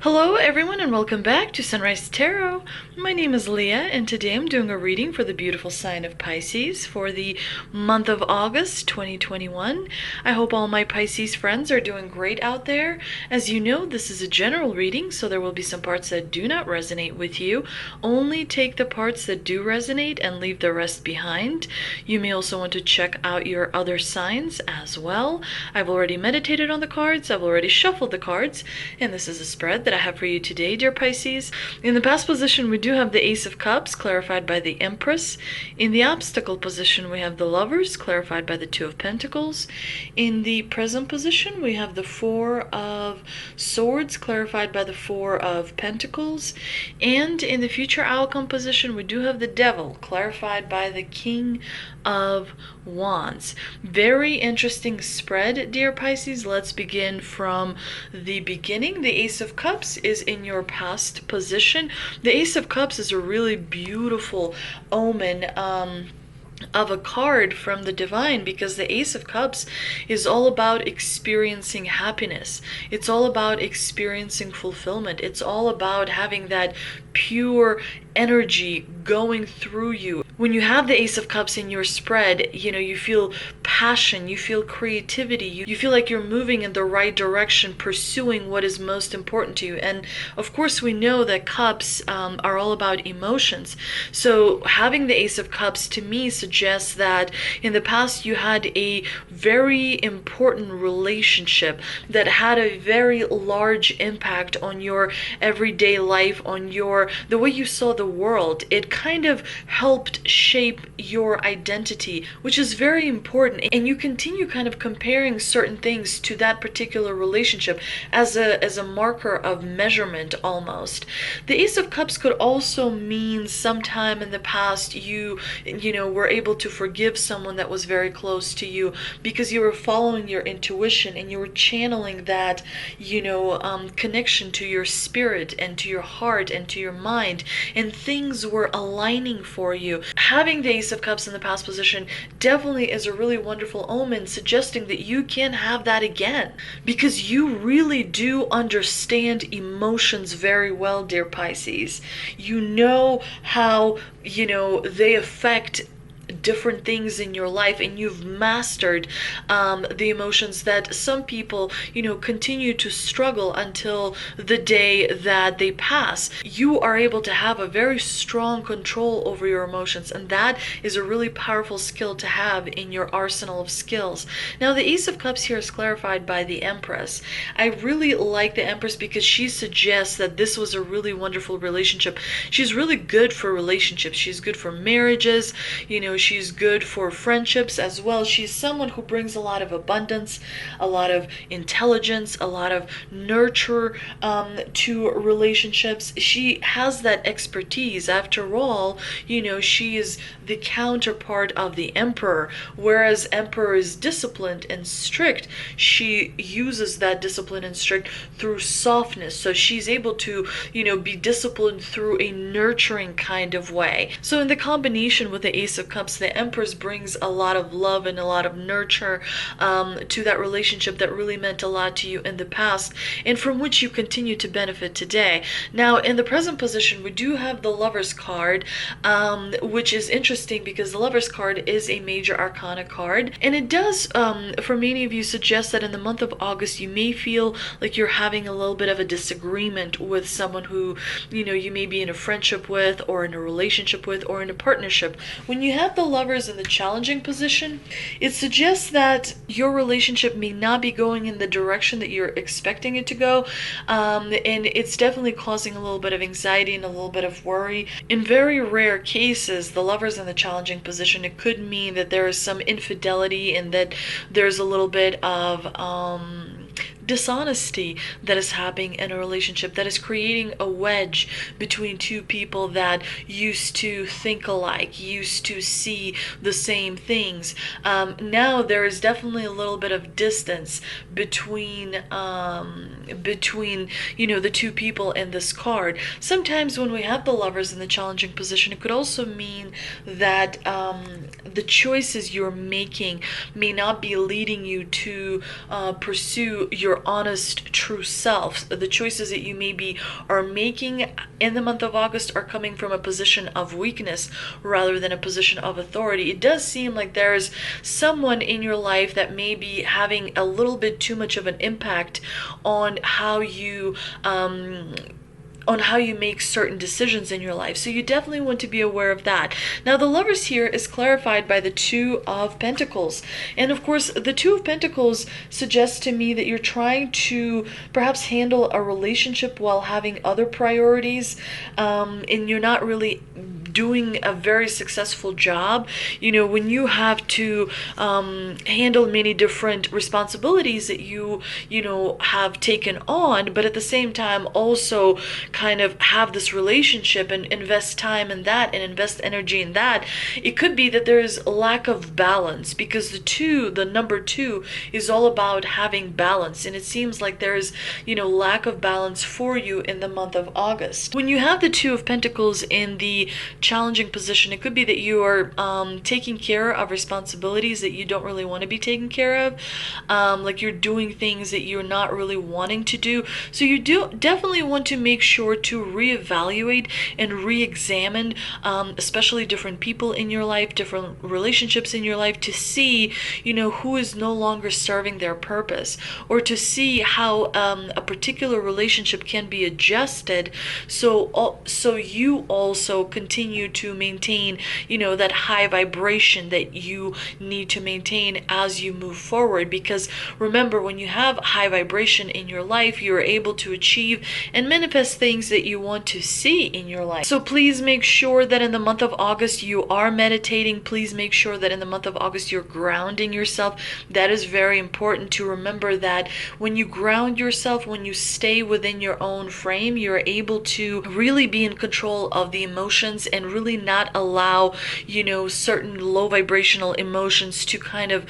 Hello everyone and welcome back to Sunrise Tarot. My name is Leah and today I'm doing a reading for the beautiful sign of Pisces for the month of August 2021. I hope all my Pisces friends are doing great out there. As you know, this is a general reading, so there will be some parts that do not resonate with you. Only take the parts that do resonate and leave the rest behind. You may also want to check out your other signs as well. I've already meditated on the cards, I've already shuffled the cards, and this is a spread that I have for you today, dear Pisces. In the past position, we do have the Ace of Cups, clarified by the Empress. In the obstacle position, we have the Lovers, clarified by the Two of Pentacles. In the present position, we have the Four of Swords, clarified by the Four of Pentacles. And in the future outcome position, we do have the Devil, clarified by the King of Wands. Very interesting spread, dear Pisces. Let's begin from the beginning. The Ace of Cups is in your past position. The Ace of Cups is a really beautiful omen of a card from the divine, because the Ace of Cups is all about experiencing happiness. It's all about experiencing fulfillment. It's all about having that pure energy going through you. When you have the Ace of Cups in your spread, you feel passion, you feel creativity, you feel like you're moving in the right direction, pursuing what is most important to you. And of course, we know that cups are all about emotions. So having the Ace of Cups to me suggests that in the past you had a very important relationship that had a very large impact on your everyday life, on the way you saw the world. It kind of helped shape your identity, which is very important. And you continue kind of comparing certain things to that particular relationship as a marker of measurement almost. The Ace of Cups could also mean sometime in the past you were able to forgive someone that was very close to you because you were following your intuition and you were channeling that connection to your spirit and to your heart and to your mind, and things were aligning for you. Having the Ace of Cups in the past position definitely is a really wonderful omen, suggesting that you can have that again, because you really do understand emotions very well, dear Pisces. You know how they affect different things in your life, and you've mastered the emotions that some people continue to struggle until the day that they pass. You are able to have a very strong control over your emotions, and that is a really powerful skill to have in your arsenal of skills. Now, the Ace of Cups here is clarified by the Empress. I really like the Empress because she suggests that this was a really wonderful relationship. She's really good for relationships. She's good for marriages. She's good for friendships as well. She's someone who brings a lot of abundance, a lot of intelligence, a lot of nurture to relationships. She has that expertise. After all, she is the counterpart of the Emperor. Whereas Emperor is disciplined and strict, she uses that discipline and strict through softness. So she's able to, be disciplined through a nurturing kind of way. So in the combination with the Ace of Cups, the Empress brings a lot of love and a lot of nurture to that relationship that really meant a lot to you in the past, and from which you continue to benefit today. Now, in the present position, we do have the Lovers card, which is interesting because the Lovers card is a major arcana card, and it does, for many of you, suggest that in the month of August, you may feel like you're having a little bit of a disagreement with someone who, you may be in a friendship with, or in a relationship with, or in a partnership. When you have the Lovers in the challenging position, it suggests that your relationship may not be going in the direction that you're expecting it to go, and it's definitely causing a little bit of anxiety and a little bit of worry. In very rare cases, the Lovers in the challenging position, it could mean that there is some infidelity and that there's a little bit of dishonesty that is happening in a relationship that is creating a wedge between two people that used to think alike, used to see the same things. Now there is definitely a little bit of distance between the two people in this card. Sometimes when we have the Lovers in the challenging position, it could also mean that the choices you're making may not be leading you to pursue your your honest, true self. The choices that you maybe are making in the month of August are coming from a position of weakness rather than a position of authority. It does seem like there's someone in your life that may be having a little bit too much of an impact on how you make certain decisions in your life. So you definitely want to be aware of that. Now, the Lovers here is clarified by the Two of Pentacles. And of course, the Two of Pentacles suggests to me that you're trying to perhaps handle a relationship while having other priorities, and you're not really doing a very successful job. When you have to handle many different responsibilities that you have taken on, but at the same time also kind of have this relationship and invest time in that and invest energy in that, it could be that there's a lack of balance, because the number two is all about having balance, and it seems like there's lack of balance for you in the month of August. When you have the Two of Pentacles in the challenging position, it could be that you are taking care of responsibilities that you don't really want to be taking care of, like you're doing things that you're not really wanting to do. So you do definitely want to make sure to reevaluate and re-examine, especially different people in your life, different relationships in your life, to see who is no longer serving their purpose, or to see how a particular relationship can be adjusted so you also continue to maintain that high vibration that you need to maintain as you move forward. Because remember, when you have high vibration in your life, you're able to achieve and manifest things that you want to see in your life. So please make sure that in the month of August you are meditating. Please make sure that in the month of August you're grounding yourself. That is very important to remember, that when you ground yourself, when you stay within your own frame, you're able to really be in control of the emotions and really not allow certain low vibrational emotions to kind of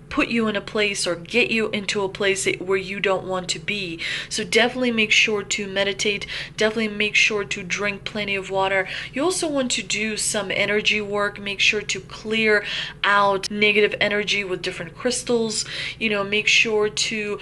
put you in a place or get you into a place where you don't want to be. So definitely make sure to meditate. Definitely make sure to drink plenty of water. You also want to do some energy work. Make sure to clear out negative energy with different crystals. Make sure to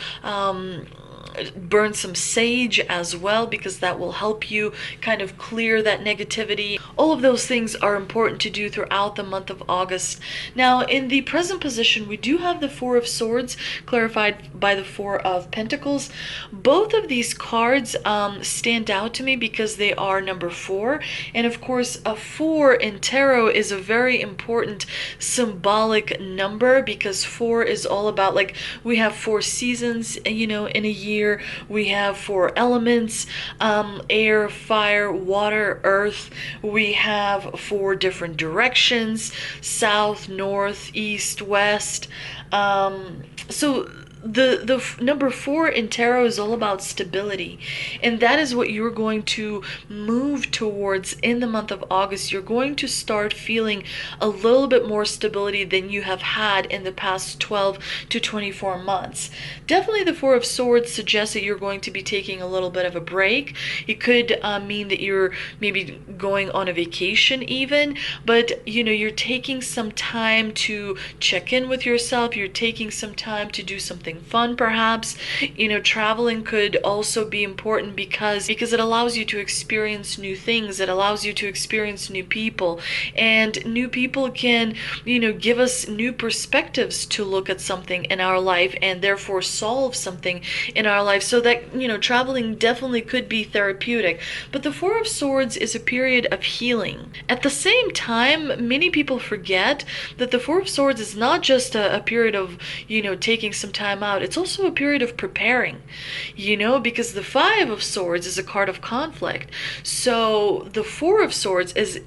burn some sage as well, because that will help you kind of clear that negativity. All of those things are important to do throughout the month of August. Now, in the present position, we do have the Four of Swords clarified by the Four of Pentacles. Both of these cards stand out to me because they are number 4. And of course, a 4 in tarot is a very important symbolic number, because 4 is all about, like, we have 4 seasons, in a year. We have 4 elements, air, fire, water, earth. We have 4 different directions: south, north, east, west. So the number 4 in tarot is all about stability, and that is what you're going to move towards in the month of August. You're going to start feeling a little bit more stability than you have had in the past 12 to 24 months. Definitely the Four of Swords suggests that you're going to be taking a little bit of a break. It could mean that you're maybe going on a vacation even, but you're taking some time to check in with yourself. You're taking some time to do something fun, perhaps. Traveling could also be important because it allows you to experience new things. It allows you to experience new people, and new people can give us new perspectives to look at something in our life, and therefore solve something in our life. So that traveling definitely could be therapeutic. But the Four of Swords is a period of healing. At the same time, many people forget that the Four of Swords is not just a period of taking some time out. It's also a period of preparing, because the Five of Swords is a card of conflict. So the Four of Swords is,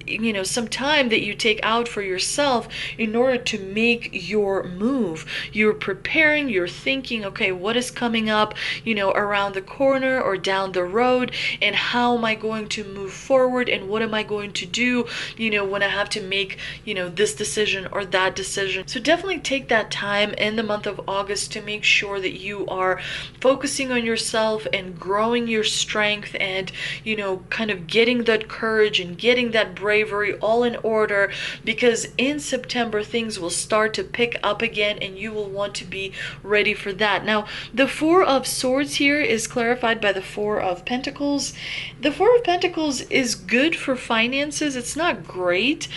some time that you take out for yourself in order to make your move. You're preparing, you're thinking, okay, what is coming up, around the corner or down the road, and how am I going to move forward, and what am I going to do, when I have to make, this decision or that decision. So definitely take that time in the month of August to make make sure that you are focusing on yourself and growing your strength and, kind of getting that courage and getting that bravery all in order, because in September things will start to pick up again and you will want to be ready for that. Now, the Four of Swords here is clarified by the Four of Pentacles. The Four of Pentacles is good for finances. It's not great.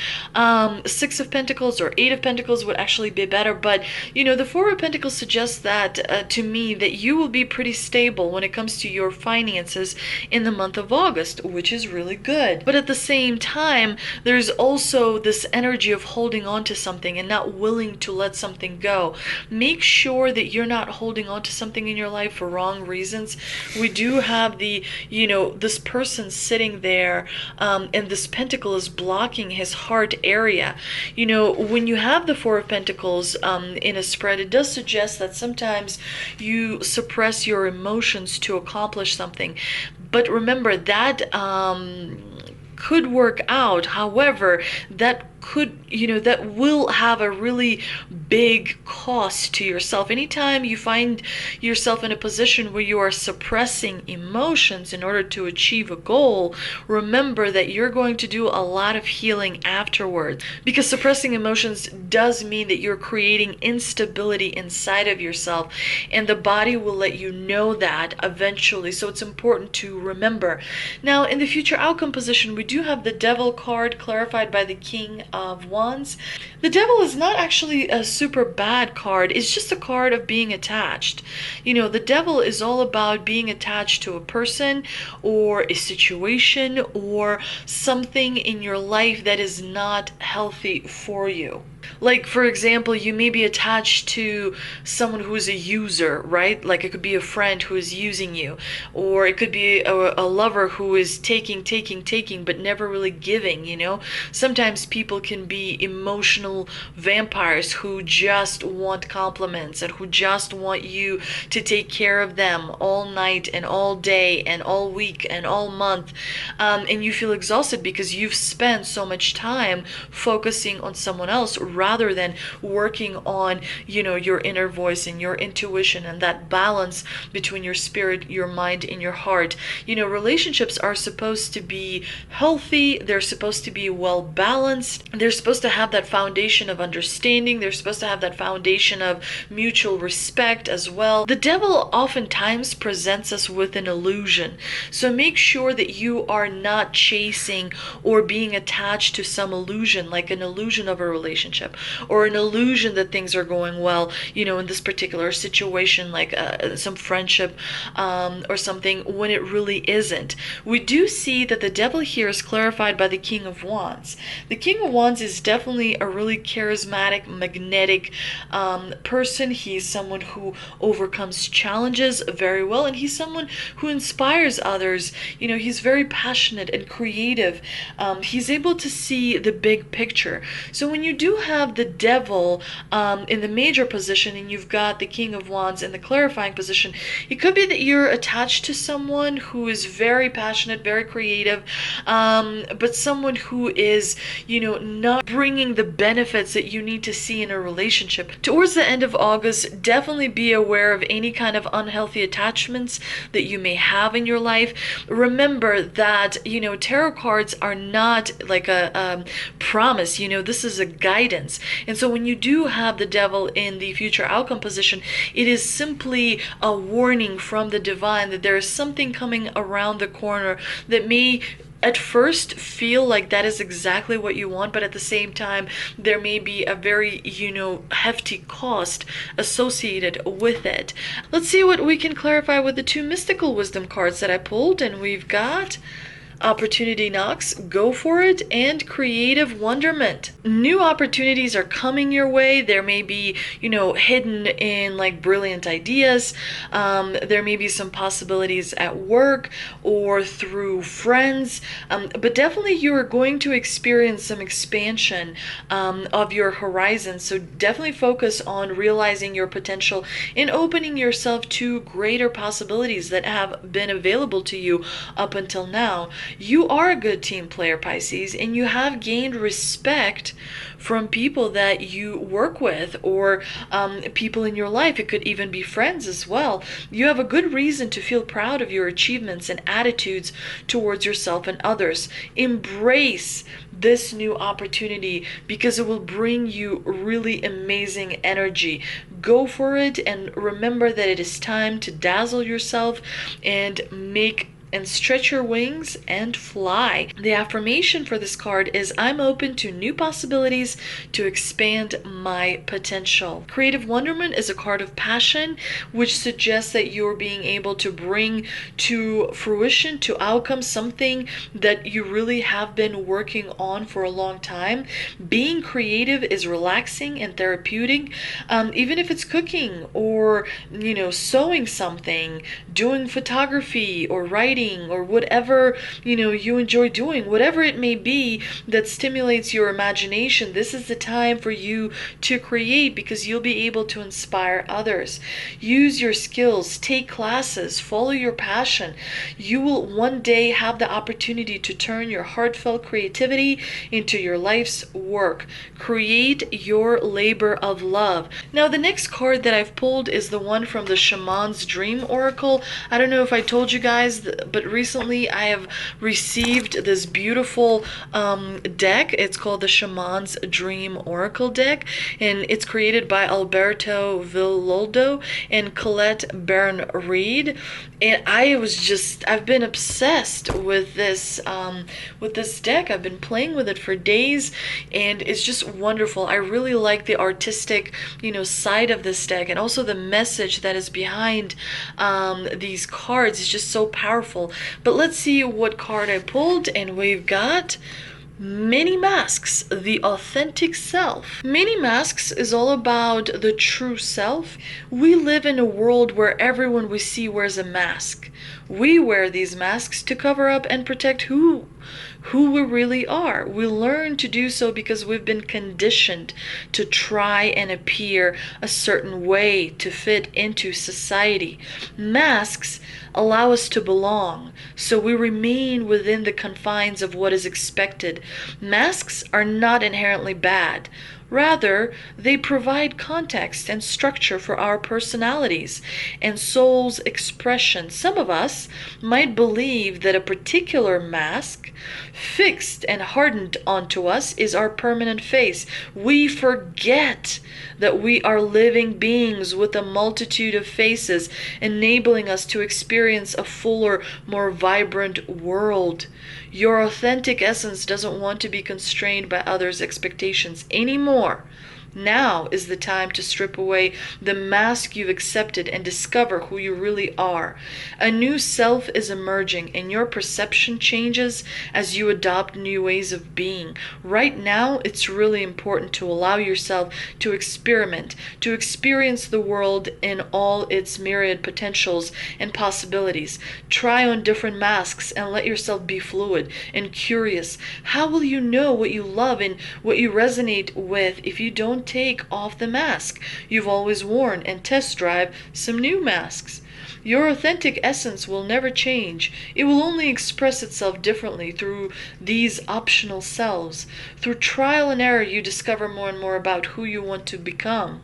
Six of Pentacles or Eight of Pentacles would actually be better, but the Four of Pentacles suggests that to me that you will be pretty stable when it comes to your finances in the month of August, which is really good. But at the same time, there's also this energy of holding on to something and not willing to let something go. Make sure that you're not holding on to something in your life for wrong reasons. We do have this person sitting there, and this pentacle is blocking his heart area. When you have the Four of Pentacles in a spread, it does suggest that sometimes you suppress your emotions to accomplish something. But remember that could work out. However, that will have a really big cost to yourself. Anytime you find yourself in a position where you are suppressing emotions in order to achieve a goal, remember that you're going to do a lot of healing afterwards, because suppressing emotions does mean that you're creating instability inside of yourself, and the body will let you know that eventually. So it's important to remember. Now, in the future outcome position, we do have the Devil card clarified by the King of Wands. The Devil is not actually a super bad card. It's just a card of being attached. The Devil is all about being attached to a person or a situation or something in your life that is not healthy for you. Like, for example, you may be attached to someone who is a user, right? Like, it could be a friend who is using you, or it could be a lover who is taking, but never really giving, Sometimes people can be emotional vampires who just want compliments and who just want you to take care of them all night and all day and all week and all month. And you feel exhausted because you've spent so much time focusing on someone else rather than working on, your inner voice and your intuition and that balance between your spirit, your mind, and your heart. Relationships are supposed to be healthy. They're supposed to be well balanced. They're supposed to have that foundation of understanding. They're supposed to have that foundation of mutual respect as well. The Devil oftentimes presents us with an illusion. So make sure that you are not chasing or being attached to some illusion, like an illusion of a relationship or an illusion that things are going well, in this particular situation, like some friendship or something, when it really isn't. We do see that the Devil here is clarified by the King of Wands. The King of Wands is definitely a really charismatic, magnetic person. He's someone who overcomes challenges very well, and he's someone who inspires others. He's very passionate and creative. He's able to see the big picture. So when you do have the Devil in the major position and you've got the King of Wands in the clarifying position, it could be that you're attached to someone who is very passionate, very creative, but someone who is, not bringing the benefits that you need to see in a relationship. Towards the end of August, definitely be aware of any kind of unhealthy attachments that you may have in your life. Remember that, tarot cards are not like a promise. This is a guidance. And so when you do have the Devil in the future outcome position, it is simply a warning from the divine that there is something coming around the corner that may at first feel like that is exactly what you want, but at the same time there may be a very hefty cost associated with it. Let's see what we can clarify with the two mystical wisdom cards that I pulled, and we've got Opportunity Knocks, Go For It, and Creative Wonderment. New opportunities are coming your way. There may be, hidden in like brilliant ideas. There may be some possibilities at work or through friends. But definitely you are going to experience some expansion of your horizon. So definitely focus on realizing your potential and opening yourself to greater possibilities that have been available to you up until now. You are a good team player, Pisces, and you have gained respect from people that you work with, or people in your life. It could even be friends as well. You have a good reason to feel proud of your achievements and attitudes towards yourself and others. Embrace this new opportunity because it will bring you really amazing energy. Go for it, and remember that it is time to dazzle yourself and make and stretch your wings and fly. The affirmation for this card is, I'm open to new possibilities to expand my potential. Creative wonderment is a card of passion, which suggests that you're being able to bring to fruition, to outcome, something that you really have been working on for a long time. Being creative is relaxing and therapeutic, even if it's cooking or, sewing something, doing photography or writing, or whatever you enjoy doing, whatever it may be that stimulates your imagination. This is the time for you to create, because you'll be able to inspire others. Use your skills, take classes, follow your passion. You will one day have the opportunity to turn your heartfelt creativity into your life's work. Create your labor of love. Now, the next card that I've pulled is the one from the Shaman's Dream Oracle. I don't know if I told you guys, but recently I have received this beautiful deck. It's called the Shaman's Dream Oracle deck, and it's created by Alberto Villoldo and Colette Baron-Reed. And I've been obsessed with this deck. I've been playing with it for days, and it's just wonderful. I really like the artistic, side of this deck, and also the message that is behind these cards is just so powerful. But let's see what card I pulled, and we've got Many Masks, the Authentic Self. Many Masks is all about the true self. We live in a world where everyone we see wears a mask. We wear these masks to cover up and protect who we really are. We learn to do so because we've been conditioned to try and appear a certain way to fit into society. Masks allow us to belong, so we remain within the confines of what is expected. Masks are not inherently bad. Rather, they provide context and structure for our personalities and soul's expression. Some of us might believe that a particular mask, fixed and hardened onto us, is our permanent face. We forget that we are living beings with a multitude of faces, enabling us to experience a fuller, more vibrant world. Your authentic essence doesn't want to be constrained by others' expectations anymore. Now is the time to strip away the mask you've accepted and discover who you really are. A new self is emerging, and your perception changes as you adopt new ways of being. Right now, it's really important to allow yourself to experiment, to experience the world in all its myriad potentials and possibilities. Try on different masks and let yourself be fluid and curious. How will you know what you love and what you resonate with if you don't take off the mask you've always worn and test drive some new masks? Your authentic essence will never change. It will only express itself differently through these optional selves. Through trial and error, you discover more and more about who you want to become.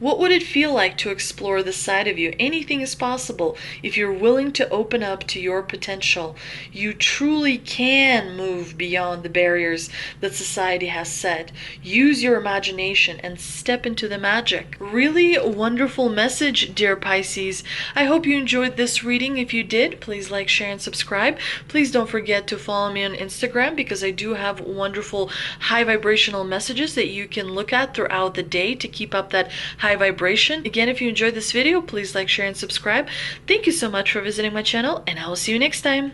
What would it feel like to explore this side of you? Anything is possible if you're willing to open up to your potential. You truly can move beyond the barriers that society has set. Use your imagination and step into the magic. Really wonderful message, dear Pisces. I hope you enjoyed this reading. If you did, please like, share, and subscribe. Please don't forget to follow me on Instagram, because I do have wonderful high vibrational messages that you can look at throughout the day to keep up that high vibration. Again, if you enjoyed this video, please like, share, and subscribe. Thank you so much for visiting my channel, and I will see you next time.